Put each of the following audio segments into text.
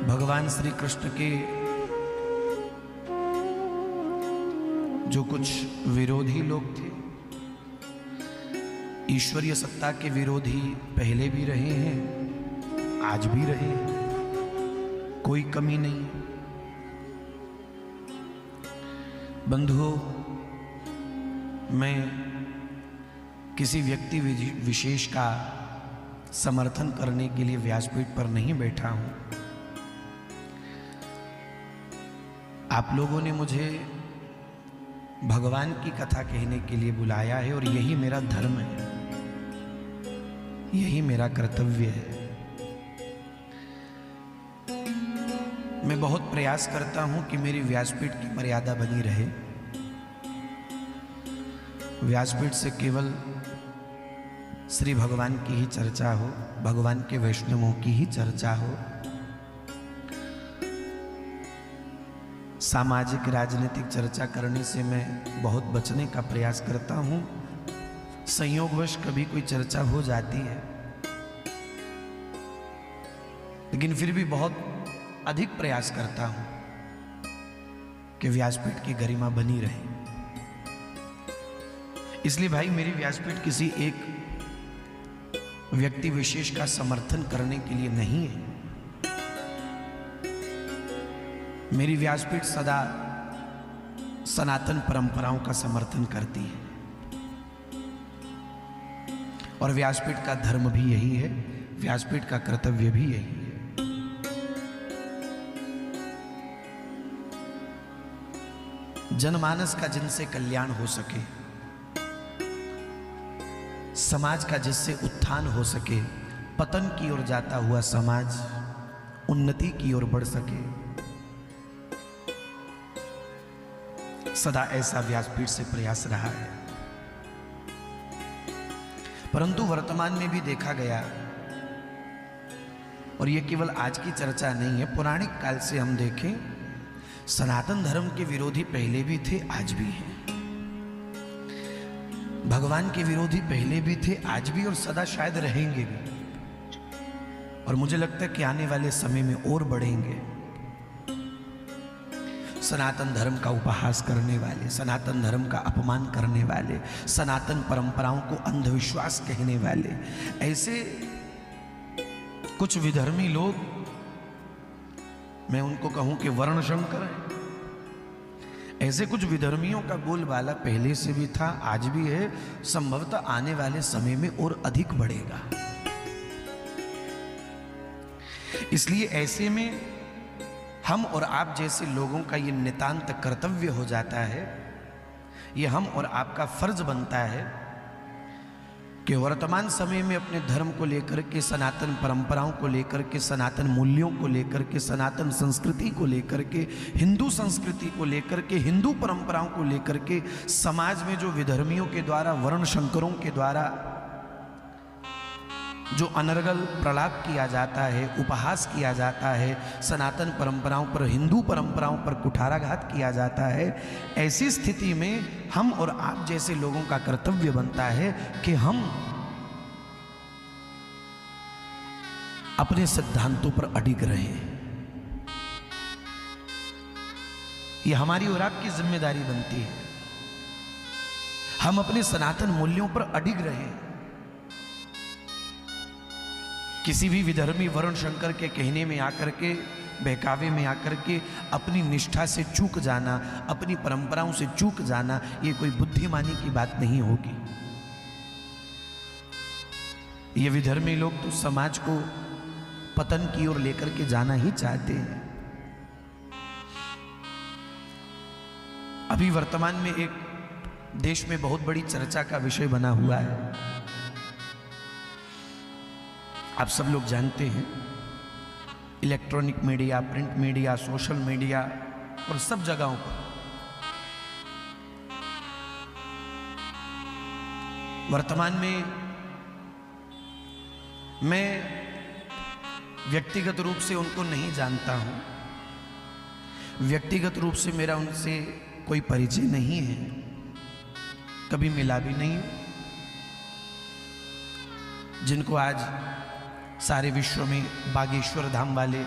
भगवान श्री कृष्ण के जो कुछ विरोधी लोग थे, ईश्वरीय सत्ता के विरोधी पहले भी रहे हैं, आज भी रहे हैं, कोई कमी नहीं है। बंधुओं, मैं किसी व्यक्ति विशेष का समर्थन करने के लिए व्यासपीठ पर नहीं बैठा हूं। आप लोगों ने मुझे भगवान की कथा कहने के लिए बुलाया है और यही मेरा धर्म है, यही मेरा कर्तव्य है। मैं बहुत प्रयास करता हूं कि मेरी व्यासपीठ की मर्यादा बनी रहे। व्यासपीठ से केवल श्री भगवान की ही चर्चा हो, भगवान के वैष्णवों की ही चर्चा हो। सामाजिक राजनीतिक चर्चा करने से मैं बहुत बचने का प्रयास करता हूं। संयोगवश कभी कोई चर्चा हो जाती है, लेकिन फिर भी बहुत अधिक प्रयास करता हूं कि व्यासपीठ की गरिमा बनी रहे। इसलिए भाई, मेरी व्यासपीठ किसी एक व्यक्ति विशेष का समर्थन करने के लिए नहीं है। मेरी व्यासपीठ सदा सनातन परंपराओं का समर्थन करती है और व्यासपीठ का धर्म भी यही है, व्यासपीठ का कर्तव्य भी यही है। जनमानस का जिनसे कल्याण हो सके, समाज का जिससे उत्थान हो सके, पतन की ओर जाता हुआ समाज उन्नति की ओर बढ़ सके, सदा ऐसा व्यासपीठ से प्रयास रहा है। परंतु वर्तमान में भी देखा गया, और यह केवल आज की चर्चा नहीं है, पौराणिक काल से हम देखें, सनातन धर्म के विरोधी पहले भी थे, आज भी हैं। भगवान के विरोधी पहले भी थे, आज भी, और सदा शायद रहेंगे भी। और मुझे लगता है कि आने वाले समय में और बढ़ेंगे। सनातन धर्म का उपहास करने वाले, सनातन धर्म का अपमान करने वाले, सनातन परंपराओं को अंधविश्वास कहने वाले, ऐसे कुछ विधर्मी लोग, मैं उनको कहूं कि वर्णशंकर हैं। ऐसे कुछ विधर्मियों का बोलबाला पहले से भी था, आज भी है, संभवतः आने वाले समय में और अधिक बढ़ेगा। इसलिए ऐसे में हम और आप जैसे लोगों का ये नितांत कर्तव्य हो जाता है, ये हम और आपका फर्ज बनता है कि वर्तमान समय में अपने धर्म को लेकर के, सनातन परंपराओं को लेकर के, सनातन मूल्यों को लेकर के, सनातन संस्कृति को लेकर के, हिंदू संस्कृति को लेकर के, हिंदू परंपराओं को लेकर के, समाज में जो विधर्मियों के द्वारा, वर्णशंकरों के द्वारा जो अनर्गल प्रलाप किया जाता है, उपहास किया जाता है, सनातन परंपराओं पर, हिंदू परंपराओं पर कुठाराघात किया जाता है, ऐसी स्थिति में हम और आप जैसे लोगों का कर्तव्य बनता है कि हम अपने सिद्धांतों पर अडिग रहें। यह हमारी और आपकी जिम्मेदारी बनती है। हम अपने सनातन मूल्यों पर अडिग रहें। किसी भी विधर्मी वरुण शंकर के कहने में आकर के, बहकावे में आकर के अपनी निष्ठा से चूक जाना, अपनी परंपराओं से चूक जाना, ये कोई बुद्धिमानी की बात नहीं होगी। ये विधर्मी लोग तो समाज को पतन की ओर लेकर के जाना ही चाहते हैं। अभी वर्तमान में एक देश में बहुत बड़ी चर्चा का विषय बना हुआ है। आप सब लोग जानते हैं, electronic media, print media, social media और सब जगहों पर वर्तमान में मैं व्यक्तिगत रूप से उनको नहीं जानता हूं, व्यक्तिगत रूप से मेरा उनसे कोई परिचय नहीं है, कभी मिला भी नहीं हूं, जिनको आज सारे विश्व में बागेश्वर धाम वाले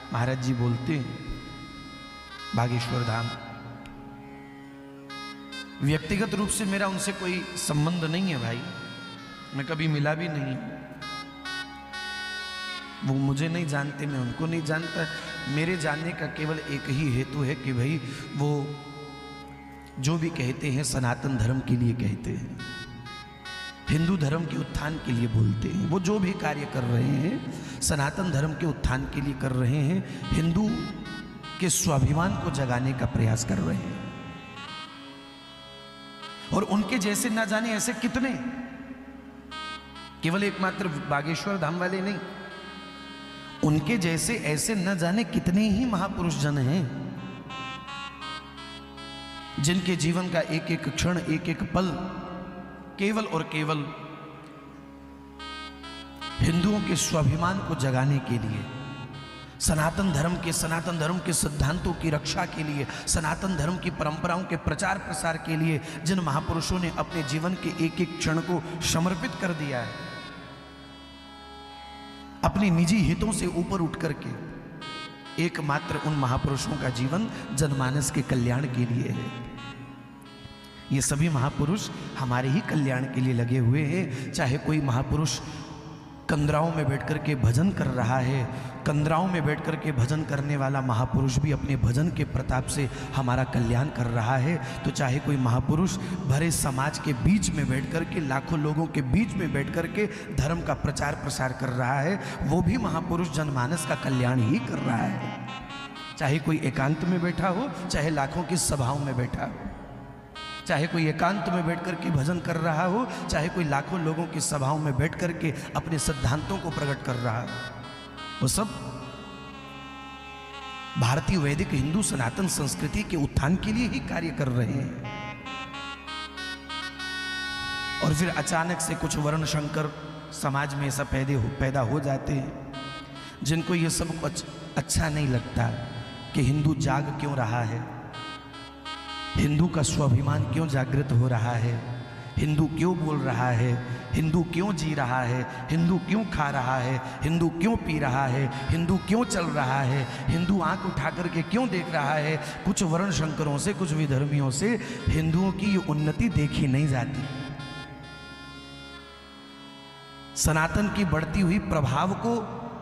महाराज जी बोलते हैं, बागेश्वर धाम, व्यक्तिगत रूप से मेरा उनसे कोई संबंध नहीं है भाई, मैं कभी मिला भी नहीं, वो मुझे नहीं जानते, मैं उनको नहीं जानता। मेरे जानने का केवल एक ही हेतु है कि भाई वो जो भी कहते हैं सनातन धर्म के लिए कहते हैं, हिंदू धर्म के उत्थान के लिए बोलते हैं। वो जो भी कार्य कर रहे हैं सनातन धर्म के उत्थान के लिए कर रहे हैं, हिंदू के स्वाभिमान को जगाने का प्रयास कर रहे हैं। और उनके जैसे ना जाने ऐसे कितने, केवल एकमात्र बागेश्वर धाम वाले नहीं, उनके जैसे ऐसे न जाने कितने ही महापुरुष जन हैं, जिनके जीवन का एक एक क्षण, एक एक पल केवल और केवल हिंदुओं के स्वाभिमान को जगाने के लिए, सनातन धर्म के सिद्धांतों की रक्षा के लिए, सनातन धर्म की परंपराओं के प्रचार प्रसार के लिए जिन महापुरुषों ने अपने जीवन के एक एक क्षण को समर्पित कर दिया है, अपने निजी हितों से ऊपर उठ करके, एकमात्र उन महापुरुषों का जीवन जनमानस के कल्याण के लिए है। ये सभी महापुरुष हमारे ही कल्याण के लिए लगे हुए हैं। चाहे कोई महापुरुष कंदराओं में बैठ करके भजन कर रहा है, कंदराओं में बैठ करके भजन करने वाला महापुरुष भी अपने भजन के प्रताप से हमारा कल्याण कर रहा है, तो चाहे कोई महापुरुष भरे समाज के बीच में बैठ करके, लाखों लोगों के बीच में बैठ करके धर्म का प्रचार प्रसार कर रहा है, वो भी महापुरुष जनमानस का कल्याण ही कर रहा है। चाहे कोई एकांत में बैठा हो, चाहे लाखों की सभाओं में बैठा हो, चाहे कोई एकांत में बैठ करके भजन कर रहा हो, चाहे कोई लाखों लोगों की सभाओं में बैठ करके अपने सिद्धांतों को प्रकट कर रहा हो, वो सब भारतीय वैदिक हिंदू सनातन संस्कृति के उत्थान के लिए ही कार्य कर रहे हैं। और फिर अचानक से कुछ वर्ण शंकर समाज में ऐसा पैदा हो जाते हैं, जिनको ये सब कुछ अच्छा नहीं लगता कि हिंदू जाग क्यों रहा है, हिंदू का स्वाभिमान क्यों जागृत हो रहा है, हिंदू क्यों बोल रहा है, हिंदू क्यों जी रहा है, हिंदू क्यों खा रहा है, हिंदू क्यों पी रहा है, हिंदू क्यों चल रहा है, हिंदू आंख उठा करके क्यों देख रहा है। कुछ वर्ण शंकरों से, कुछ विधर्मियों से हिंदुओं की ये उन्नति देखी नहीं जाती। सनातन की बढ़ती हुई प्रभाव को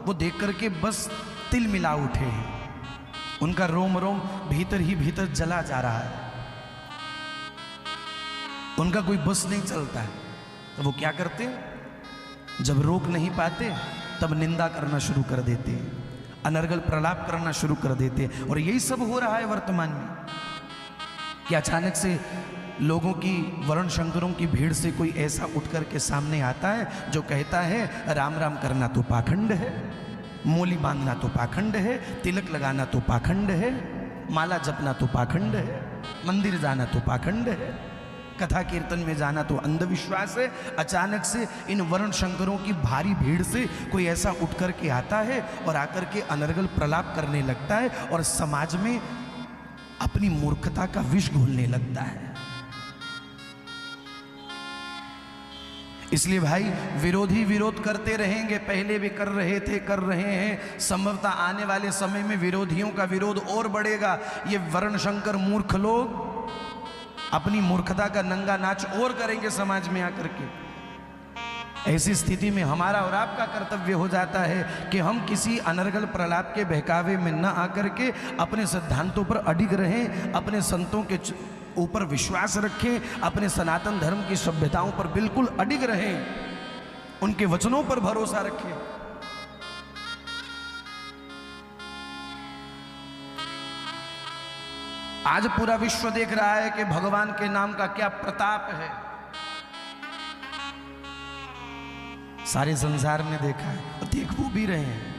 वो देख करके बस तिल मिला उठे हैं, उनका रोम रोम भीतर ही भीतर जला जा रहा है, उनका कोई बस नहीं चलता है। तो वो क्या करते हैं, जब रोक नहीं पाते तब निंदा करना शुरू कर देते हैं, अनर्गल प्रलाप करना शुरू कर देते हैं। और यही सब हो रहा है वर्तमान में कि अचानक से लोगों की, वर्ण शंकरों की भीड़ से कोई ऐसा उठ करके सामने आता है जो कहता है राम राम करना तो पाखंड है, मोली बांधना तो पाखंड है, तिलक लगाना तो पाखंड है, माला जपना तो पाखंड है, मंदिर जाना तो पाखंड है, कथा कीर्तन में जाना तो अंधविश्वास है। अचानक से इन वर्ण शंकरों की भारी भीड़ से कोई ऐसा उठ करके आता है और आकर के अनर्गल प्रलाप करने लगता है और समाज में अपनी मूर्खता का विष घोलने लगता है। इसलिए भाई विरोधी विरोध करते रहेंगे, पहले भी कर रहे थे, कर रहे हैं, संभवतः आने वाले समय में विरोधियों का विरोध और बढ़ेगा। ये वर्ण शंकर मूर्ख लोग अपनी मूर्खता का नंगा नाच और करेंगे समाज में आकर के। ऐसी स्थिति में हमारा और आपका कर्तव्य हो जाता है कि हम किसी अनर्गल प्रलाप के बहकावे में न आकर के अपने सिद्धांतों पर अडिग रहें, अपने संतों के ऊपर विश्वास रखें, अपने सनातन धर्म की सभ्यताओं पर बिल्कुल अडिग रहें, उनके वचनों पर भरोसा रखें। आज पूरा विश्व देख रहा है कि भगवान के नाम का क्या प्रताप है, सारे संसार ने देखा है और देख वो भी रहे हैं।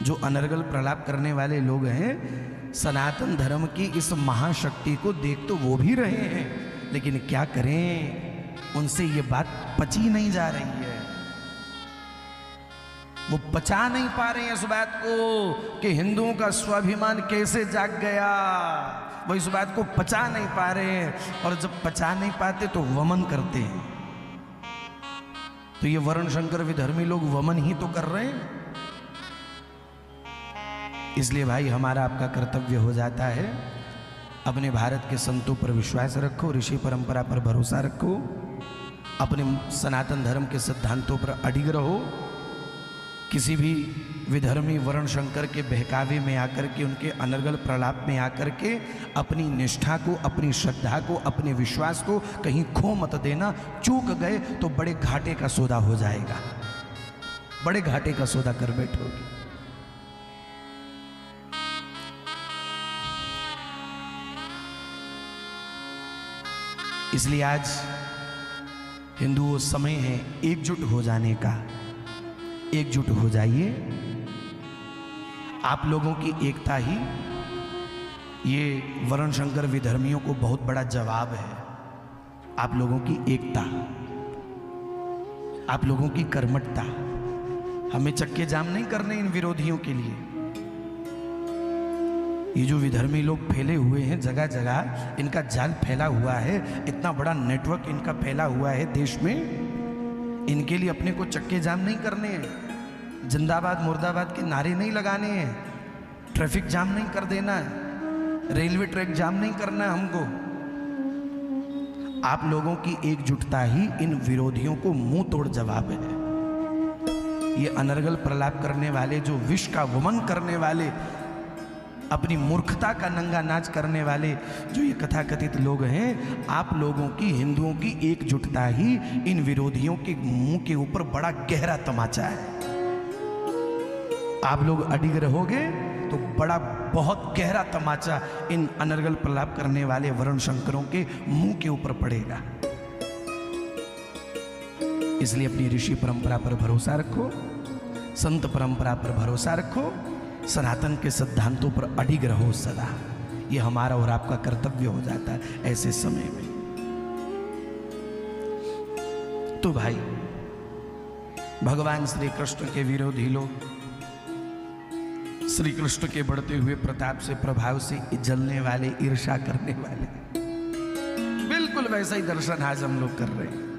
जो अनर्गल प्रलाप करने वाले लोग हैं, सनातन धर्म की इस महाशक्ति को देख तो वो भी रहे हैं, लेकिन क्या करें, उनसे ये बात पची नहीं जा रही है, वो पचा नहीं पा रहे हैं इस बात को कि हिंदुओं का स्वाभिमान कैसे जाग गया, वो इस बात को पचा नहीं पा रहे हैं। और जब पचा नहीं पाते तो वमन करते हैं। तो ये वर्ण शंकर विधर्मी लोग वमन ही तो कर रहे हैं। इसलिए भाई हमारा आपका कर्तव्य हो जाता है, अपने भारत के संतों पर विश्वास रखो, ऋषि परंपरा पर भरोसा रखो, अपने सनातन धर्म के सिद्धांतों पर अडिग रहो। किसी भी विधर्मी वर्ण शंकर के बहकावे में आकर के, उनके अनर्गल प्रलाप में आकर के अपनी निष्ठा को, अपनी श्रद्धा को, अपने विश्वास को कहीं खो मत देना। चूक गए तो बड़े घाटे का सौदा हो जाएगा, बड़े घाटे का सौदा कर बैठोगे। इसलिए आज हिंदुओं समय है एकजुट हो जाने का। एकजुट हो जाइए। आप लोगों की एकता ही ये वर्ण शंकर विधर्मियों को बहुत बड़ा जवाब है। आप लोगों की एकता, आप लोगों की कर्मठता। हमें चक्के जाम नहीं करने इन विरोधियों के लिए। ये जो विधर्मी लोग फैले हुए हैं जगह जगह, इनका जाल फैला हुआ है, इतना बड़ा नेटवर्क इनका फैला हुआ है देश में। इनके लिए अपने को चक्के जाम नहीं करने हैं, जिंदाबाद मुर्दाबाद के नारे नहीं लगाने हैं, ट्रैफिक जाम नहीं कर देना है, रेलवे ट्रैक जाम नहीं करना है हमको। आप लोगों की एकजुटता ही इन विरोधियों को मुंह तोड़ जवाब है। ये अनर्गल प्रलाप करने वाले, जो विष का वमन करने वाले, अपनी मूर्खता का नंगा नाच करने वाले जो ये कथाकथित लोग हैं, आप लोगों की, हिंदुओं की एकजुटता ही इन विरोधियों के मुंह के ऊपर बड़ा गहरा तमाचा है। आप लोग अडिग रहोगे तो बड़ा बहुत गहरा तमाचा इन अनर्गल प्रलाप करने वाले वर्ण शंकरों के मुंह के ऊपर पड़ेगा। इसलिए अपनी ऋषि परंपरा पर भरोसा रखो, संत परंपरा पर भरोसा रखो, सनातन के सिद्धांतों पर अडिग रहो सदा। ये हमारा और आपका कर्तव्य हो जाता है ऐसे समय में। तो भाई, भगवान श्री कृष्ण के विरोधी लोग श्री कृष्ण के बढ़ते हुए प्रताप से, प्रभाव से जलने वाले, ईर्ष्या करने वाले, बिल्कुल वैसा ही दर्शन आज हम लोग कर रहे हैं।